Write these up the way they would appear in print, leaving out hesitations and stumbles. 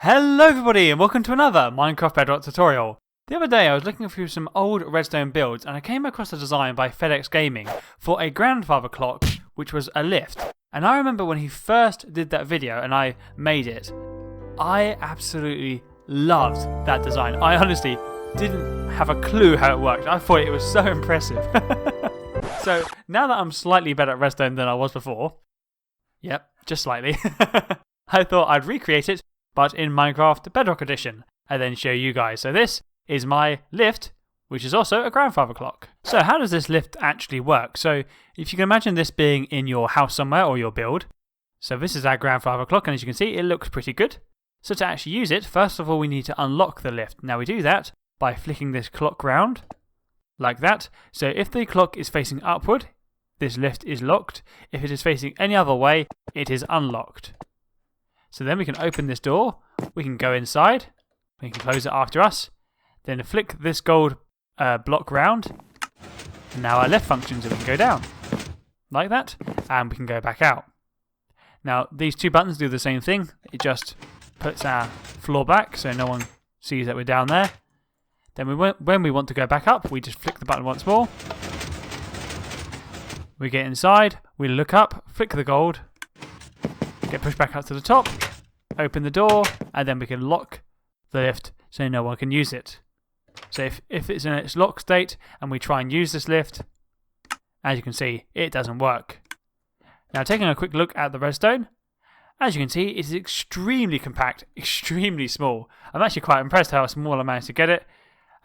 Hello everybody and welcome to another Minecraft Bedrock tutorial. The other day I was looking through some old Redstone builds and I came across a design by FedEx Gaming for a grandfather clock which was a lift. And I remember when he first did that video and I made it, I absolutely loved that design. I honestly didn't have a clue how it worked. I thought it was so impressive. So now that I'm slightly better at Redstone than I was before, yep, just slightly, I thought I'd recreate it but in Minecraft Bedrock Edition, and then show you guys. So this is my lift, which is also a grandfather clock. So how does this lift actually work? So if you can imagine this being in your house somewhere or your build. So this is our grandfather clock, and as you can see, it looks pretty good. So to actually use it, first of all, we need to unlock the lift. Now we do that by flicking this clock round, like that. So if the clock is facing upward, this lift is locked. If it is facing any other way, it is unlocked. So then we can open this door, we can go inside, we can close it after us, then flick this gold block round, and now our lift functions and we can go down, like that, and we can go back out. Now these two buttons do the same thing, it just puts our floor back so no one sees that we're down there. Then when we want to go back up, we just flick the button once more, we get inside, we look up, flick the gold, get pushed back up to the top, open the door, and then we can lock the lift so no one can use it. So if it's in its lock state and we try and use this lift, as you can see, it doesn't work. Now taking a quick look at the redstone, as you can see, it is extremely compact, extremely small. I'm actually quite impressed how small I managed to get it.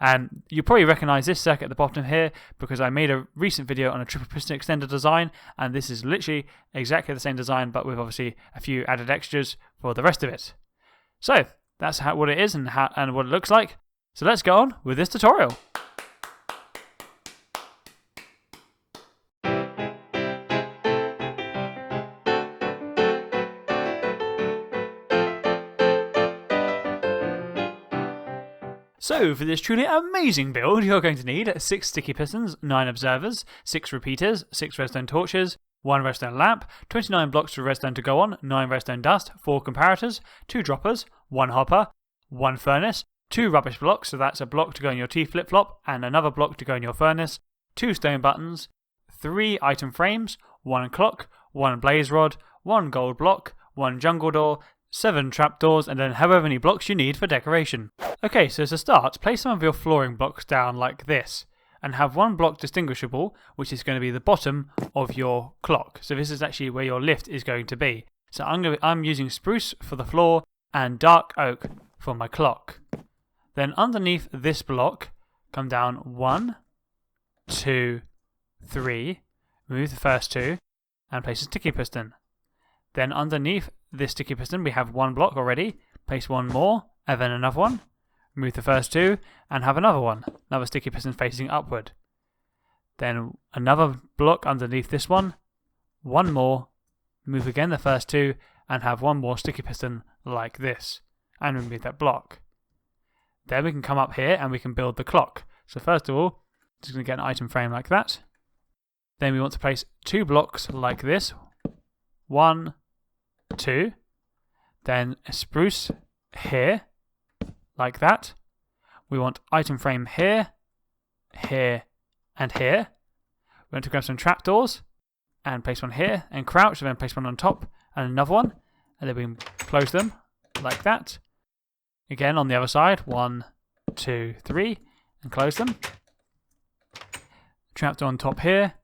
And you probably recognise this circuit at the bottom here because I made a recent video on a triple piston extender design, and this is literally exactly the same design but with obviously a few added extras for the rest of it. So that's what it is and what it looks like. So let's go on with this tutorial. So for this truly amazing build, you're going to need 6 sticky pistons, 9 observers, 6 repeaters, 6 redstone torches, 1 redstone lamp, 29 blocks of redstone to go on, 9 redstone dust, 4 comparators, 2 droppers, 1 hopper, 1 furnace, 2 rubbish blocks, so that's a block to go in your T flip-flop and another block to go in your furnace, 2 stone buttons, 3 item frames, 1 clock, 1 blaze rod, 1 gold block, 1 jungle door, 7 trapdoors, and then however many blocks you need for decoration. Okay, so to start, place some of your flooring blocks down like this, and have 1 block distinguishable, which is going to be the bottom of your clock. So this is actually where your lift is going to be. So I'm using spruce for the floor and dark oak for my clock. Then underneath this block, come down 1, 2, 3, remove the first 2, and place a sticky piston. Then underneath this sticky piston we have 1 block already, place 1 more, and then another one, remove the first 2, and have another sticky piston facing upward. Then another block underneath this one, 1 more, remove again the first 2, and have 1 more sticky piston like this, and remove that block. Then we can come up here and we can build the clock. So first of all, just going to get an item frame like that. Then we want to place 2 blocks like this, 1, 2, then a spruce here, like that. We want item frame here, here, and here. We want to grab some trapdoors and place one here, and crouch, and then place one on top, and another one, and then we can close them like that. Again on the other side, 1, 2, 3, and close them. Trapdoor on top here.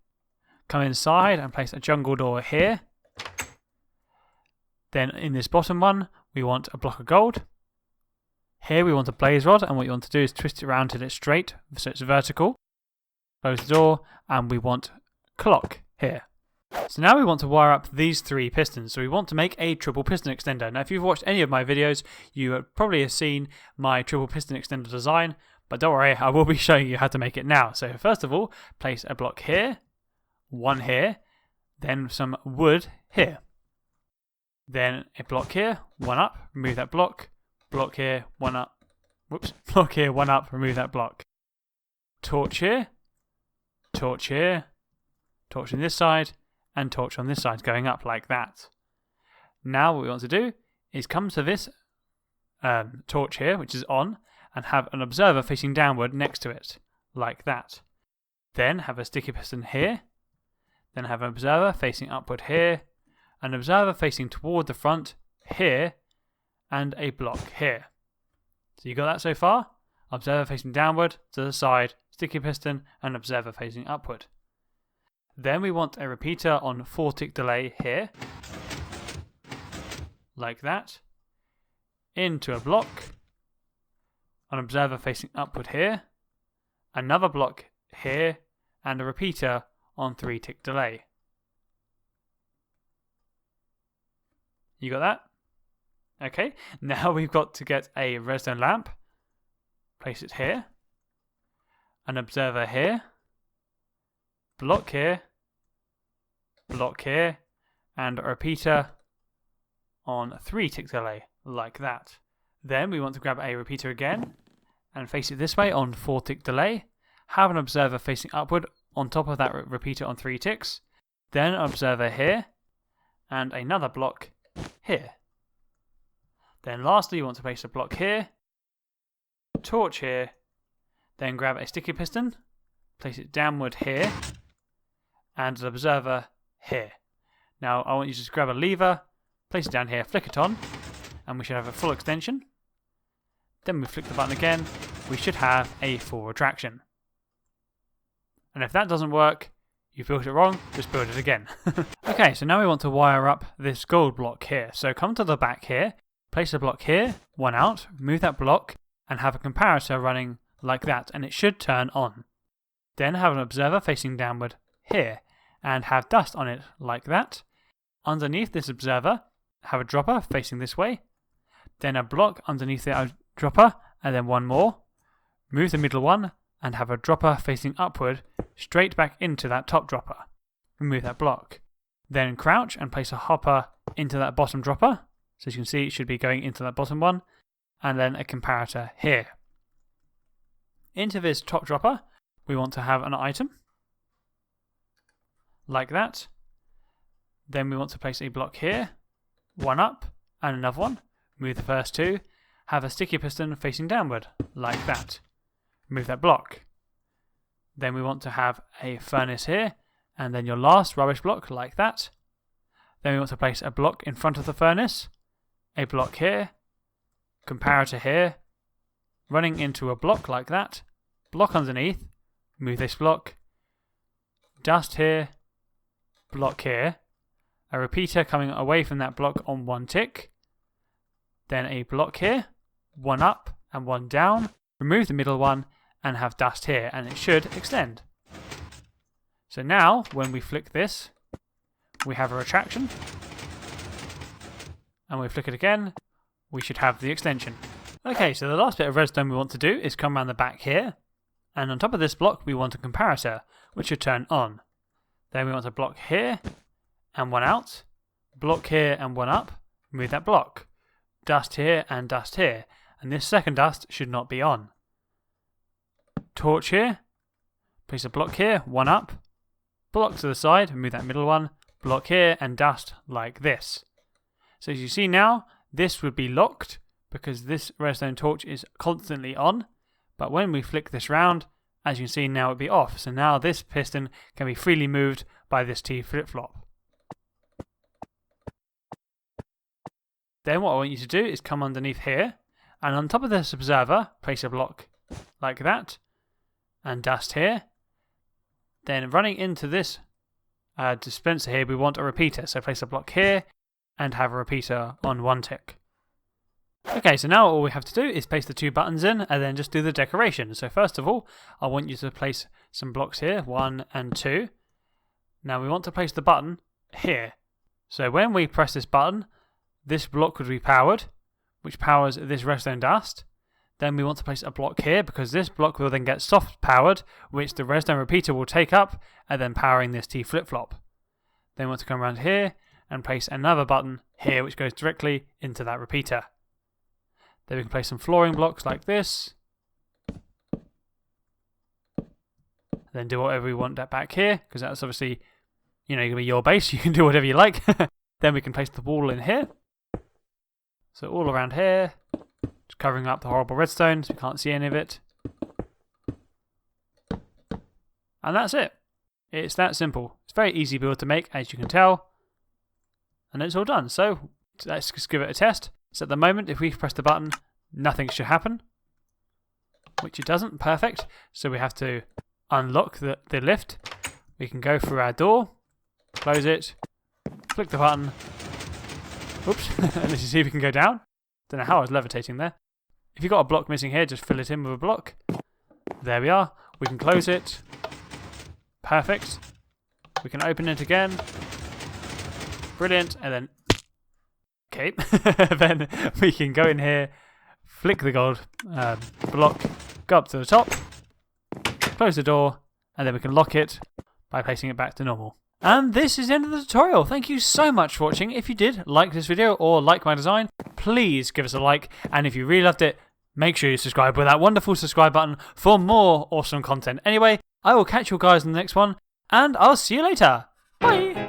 Come inside and place a jungle door here. Then in this bottom one, we want a block of gold. Here we want a blaze rod, and what you want to do is twist it around till it's straight, so it's vertical. Close the door, and we want clock here. So now we want to wire up these 3 pistons, so we want to make a triple piston extender. Now if you've watched any of my videos, you probably have seen my triple piston extender design, but don't worry, I will be showing you how to make it now. So first of all, place a block here, 1 here, then some wood here. Then a block here, 1 up, remove that block here, 1 up, whoops, block here, 1 up, remove that block. Torch here, torch on this side, and torch on this side, going up like that. Now what we want to do is come to this torch here, which is on, and have an observer facing downward next to it, like that. Then have a sticky piston here, then have an observer facing upward here, an observer facing toward the front here, and a block here. So you got that so far? Observer facing downward, to the side, sticky piston, and observer facing upward. Then we want a repeater on 4-tick delay here, like that, into a block, an observer facing upward here, another block here, and a repeater on 3-tick delay. You got that? Okay, now we've got to get a redstone lamp, place it here, an observer here, block here, and a repeater on 3-tick delay, like that. Then we want to grab a repeater again and face it this way on 4-tick delay, have an observer facing upward on top of that repeater on 3 ticks, then an observer here, and another block here. Then lastly you want to place a block here, torch here, then grab a sticky piston, place it downward here, and an observer here. Now I want you to just grab a lever, place it down here, flick it on, and we should have a full extension. Then we flick the button again, we should have a full retraction. And if that doesn't work, you built it wrong, just build it again. Okay, so now we want to wire up this gold block here. So come to the back here, place a block here, one out, move that block, and have a comparator running like that, and it should turn on. Then have an observer facing downward here, and have dust on it like that. Underneath this observer, have a dropper facing this way, then a block underneath the dropper, and then one more. Move the middle one, and have a dropper facing upward, straight back into that top dropper. Remove that block. Then crouch and place a hopper into that bottom dropper. So as you can see, it should be going into that bottom one. And then a comparator here. Into this top dropper, we want to have an item. Like that. Then we want to place a block here. One up, and another one. Move the first two. Have a sticky piston facing downward, like that. Move that block. Then we want to have a furnace here, and then your last rubbish block like that. Then we want to place a block in front of the furnace, a block here, comparator here, running into a block like that, block underneath, move this block, dust here, block here, a repeater coming away from that block on 1 tick, then a block here, one up and one down, remove the middle one, and have dust here, and it should extend. So now, when we flick this, we have a retraction, and we flick it again, we should have the extension. Okay, so the last bit of redstone we want to do is come around the back here, and on top of this block we want a comparator, which should turn on. Then we want a block here, and one out, block here and one up, move that block, dust here, and this second dust should not be on. Torch here, place a block here, one up, block to the side, move that middle one, block here, and dust like this. So as you see now, this would be locked because this redstone torch is constantly on, but when we flick this round, as you can see now it would be off. So now this piston can be freely moved by this T flip-flop. Then what I want you to do is come underneath here, and on top of this observer, place a block like that, and dust here. Then running into this dispenser here, we want a repeater. So place a block here and have a repeater on 1 tick. Okay, so now all we have to do is place the 2 buttons in and then just do the decoration. So first of all, I want you to place some blocks here, 1 and 2. Now we want to place the button here. So when we press this button, this block would be powered, which powers this redstone dust. Then we want to place a block here because this block will then get soft powered, which the redstone repeater will take up and then powering this T flip-flop. Then we want to come around here and place another button here which goes directly into that repeater. Then we can place some flooring blocks like this. Then do whatever we want that back here because that's obviously, going to be your base. You can do whatever you like. Then we can place the wall in here. So all around here. Just covering up the horrible redstone so we can't see any of it. And that's it. It's that simple. It's a very easy build to make, as you can tell. And it's all done. So let's just give it a test. So at the moment, if we press the button, nothing should happen. Which it doesn't. Perfect. So we have to unlock the lift. We can go through our door, close it, click the button. Oops. And let's see if we can go down. Don't know how I was levitating there. If you've got a block missing here, just fill it in with a block. There we are. We can close it. Perfect. We can open it again. Brilliant. And then, okay. Then we can go in here, flick the gold block, go up to the top, close the door, and then we can lock it by placing it back to normal. And this is the end of the tutorial. Thank you so much for watching. If you did like this video or like my design, please give us a like. And if you really loved it, make sure you subscribe with that wonderful subscribe button for more awesome content. Anyway, I will catch you guys in the next one, and I'll see you later. Bye!